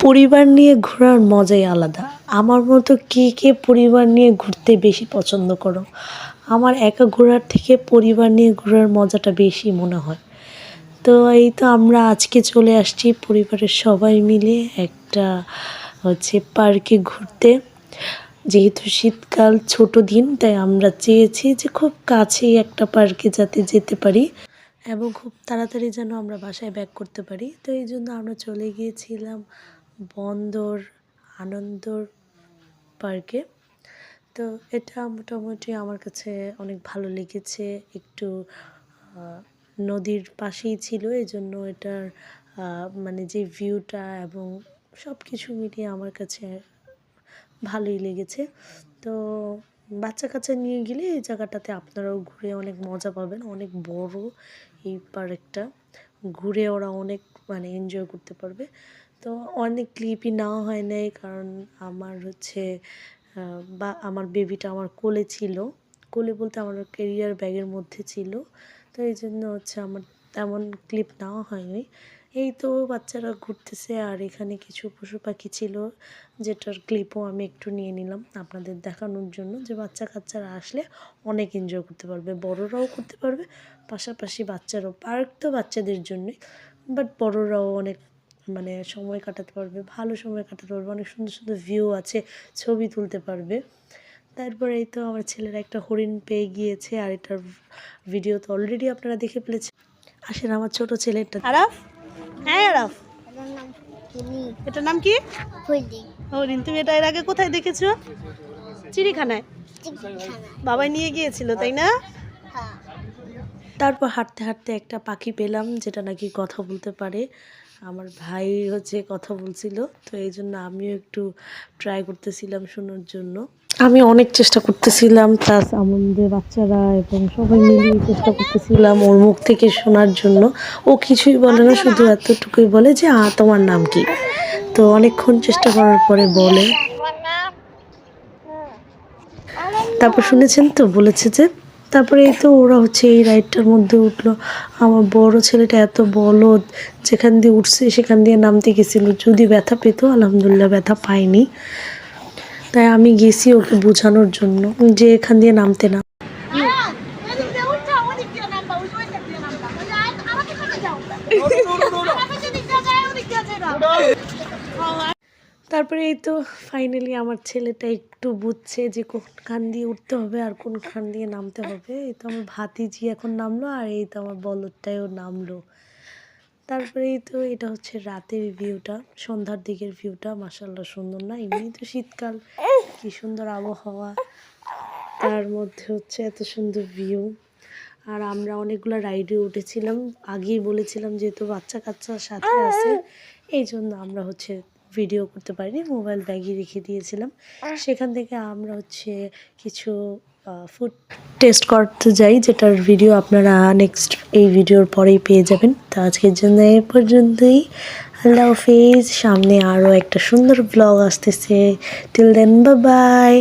পরিবার নিয়ে ঘোরার মজাই আলাদা। আমার মতো কে কে পরিবার নিয়ে ঘুরতে বেশি পছন্দ করো? আমার একা ঘোরার থেকে পরিবার নিয়ে ঘোরার মজাটা বেশি মনে হয়। তো এই তো আমরা আজকে চলে আসছি পরিবারের সবাই মিলে একটা পার্কে ঘুরতে। যেহেতু শীতকাল, ছোট দিন, তাই আমরা চেয়েছি যে খুব কাছেই একটা পার্কে যাতে যেতে পারি এবং খুব তাড়াতাড়ি যেন আমরা বাসায় ব্যাক করতে পারি। তো এই জন্য আমরা চলে গিয়েছিলাম বন্দর আনন্দর পার্কে। তো এটা মোটামুটি আমার কাছে অনেক ভালো লেগেছে। একটু নদীর পাশেই ছিল, এই জন্য এটার মানে যে ভিউটা এবং সব কিছু মিলিয়ে আমার কাছে ভালোই লেগেছে। তো বাচ্চা কাচ্চা নিয়ে গেলে এই জায়গাটাতে আপনারাও ঘুরে অনেক মজা পাবেন। অনেক বড় এই পার্কটা, ঘুরে ওরা অনেক মানে এনজয় করতে পারবে। তো অনেক ক্লিপই নেওয়া হয় নাই, কারণ আমার বা আমার বেবিটা আমার কোলে ছিল। কোলে বলতে আমার ক্যারিয়ার ব্যাগের মধ্যে ছিল। তো এই জন্য আমার তেমন ক্লিপ নেওয়া হয়নি। এই তো বাচ্চারা ঘুরতেছে আর এখানে কিছু পশু পাখি ছিল, যেটার ক্লিপও আমি একটু নিয়ে নিলাম আপনাদের দেখানোর জন্য, যে বাচ্চা কাচ্চারা আসলে অনেক এনজয় করতে পারবে, বড়রাও করতে পারবে, পাশাপাশি বাচ্চারাও। পার্ক তো বাচ্চাদের জন্যই, বাট বড়রাও অনেক মানে সময় কাটাতে পারবে, ভালো সময় কাটাতে পারবে, অনেক সুন্দর সুন্দর ভিউ আছে, ছবি তুলতে পারবে। তারপরে এই তো আমার ছেলেরা একটা হরিণ পেয়ে গিয়েছে, আর এটার ভিডিও তো অলরেডি আপনারা দেখে ফেলেছেন। আসেন আমার ছোট ছেলেটা। আরাফ, হ্যাঁ আরাফ, এটার নাম কি? হরিণ। তুমি এটা এর আগে কোথায় দেখেছো? চিড়িয়াখানায় বাবাই নিয়ে গিয়েছিল, তাই না? তারপর হাঁটতে হাঁটতে একটা পাখি পেলাম, যেটা নাকি কথা বলতে পারে। আমার ভাই কথা বলছিল, তো এই জন্য আমিও একটু ট্রাই করতেছিলাম শোনার জন্য। আমি অনেক চেষ্টা করতেছিলাম, প্লাস আমাদের বাচ্চারা এবং সবাই মিলিয়ে চেষ্টা করতেছিলাম ওর মুখ থেকে শোনার জন্য। ও কিছুই বলে না, শুধু এতটুকুই বলে যে তোমার নাম কি। তো অনেকক্ষণ চেষ্টা করার পরে বলে। তারপর শুনেছেন তো বলেছে যে, তারপরে এই তো ওরা এই রাইডটার মধ্যে উঠলো। আমার বড় ছেলেটা এত বলদ, যেখান দিয়ে উঠছে সেখান দিয়ে নামতে গেছিল। যদি ব্যথা পেতো, আলহামদুলিল্লাহ ব্যথা পাইনি। তাই আমি গেছি ওকে বোঝানোর জন্য যে এখান দিয়ে নামতে না। তারপরে এই তো ফাইনালি আমার ছেলেটা একটু বুঝছে যে কোনখান দিয়ে উঠতে হবে আর কোনখান দিয়ে নামতে হবে। এই তো আমার ভাতিজি এখন নামলো, আর এই তো আমার বলদটাও নামলো। তারপরে এই তো এটা রাতের ভিউটা, সন্ধ্যার দিকের ভিউটা। মাশাআল্লাহ সুন্দর না? এমনি তো শীতকাল, কি সুন্দর আবহাওয়া, তার মধ্যে এত সুন্দর ভিউ। আর আমরা অনেকগুলো রাইডে উঠেছিলাম, আগেই বলেছিলাম যেহেতু বাচ্চা কাচ্চার সাথে আছে, এই জন্য আমরা ভিডিও করতে পারিনি, মোবাইল ব্যাগে রেখে দিয়েছিলাম। সেখান থেকে আমরা কিছু ফুড টেস্ট করতে যাই, যেটার ভিডিও আপনারা নেক্সট এই ভিডিওর পরেই পেয়ে যাবেন। তো আজকের জন্য এ পর্যন্তই। আল্লাহ হাফিজ। সামনে আরও একটা সুন্দর ব্লগ আসতেছে। Till then, bye by.